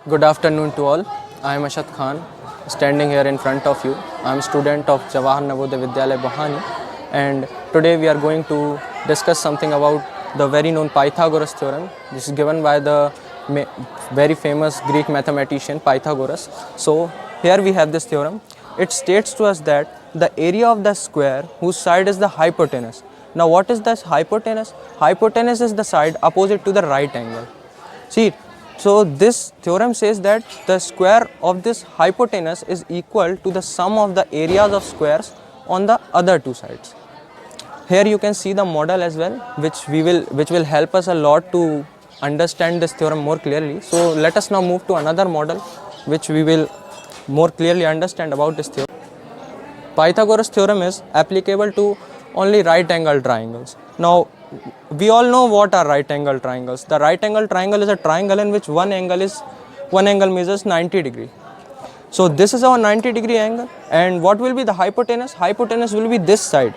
Good afternoon to all. I am Ashad Khan, standing here in front of you. I am a student of Jawahar vidyalaya bohani, and today we are going to discuss something about the very known Pythagoras theorem. This is given by the very famous Greek mathematician Pythagoras. So here we have this theorem. It states to us that the area of the square whose side is the hypotenuse. Now what is this hypotenuse? Hypotenuse is the side opposite to the right angle. See, so this theorem says that the square of this hypotenuse is equal to the sum of the areas of squares on the other two sides. Here you can see the model as well, which will help us a lot to understand this theorem more clearly. So let us now move to another model which we will more clearly understand about this theorem. Pythagoras theorem is applicable to only right angle triangles. Now we all know what are right angle triangles. The right angle triangle is a triangle in which one angle measures 90 degree. So this is our 90-degree angle, and what will be the hypotenuse? Hypotenuse will be this side.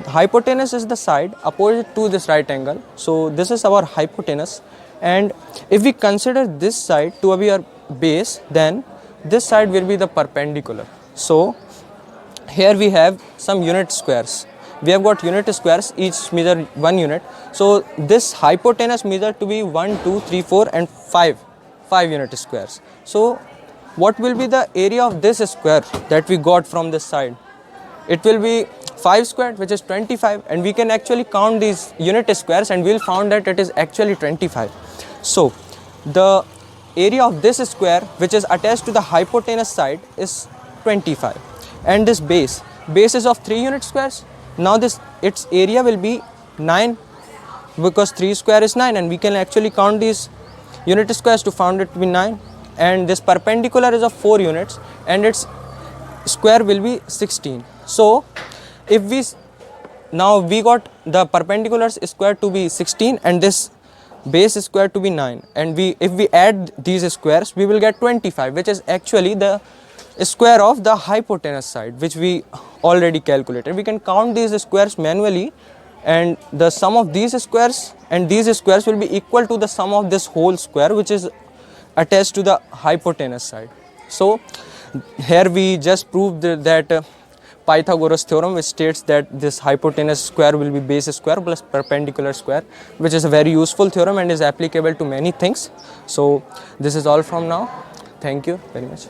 The hypotenuse is the side opposite to this right angle. So this is our hypotenuse, and if we consider this side to be our base, then this side will be the perpendicular. So here we have some unit squares. We have got unit squares, each measure 1 unit. So this hypotenuse measured to be 1, 2, 3, 4 and 5 unit squares. So what will be the area of this square that we got from this side? It will be 5 squared, which is 25, and we can actually count these unit squares and we will find that it is actually 25. So the area of this square which is attached to the hypotenuse side is 25, and this base is of 3 unit squares. Now its area will be 9, because 3 square is 9, and we can actually count these unit squares to find it to be 9, and this perpendicular is of 4 units and its square will be 16. So if we got the perpendicular square to be 16 and this base square to be 9, and if we add these squares, we will get 25, which is actually the square of the hypotenuse side, which we already calculated. We can count these squares manually, and the sum of these squares and these squares will be equal to the sum of this whole square which is attached to the hypotenuse side. So here we just proved that Pythagoras theorem, which states that this hypotenuse square will be base square plus perpendicular square, which is a very useful theorem and is applicable to many things. So this is all from now. Thank you very much.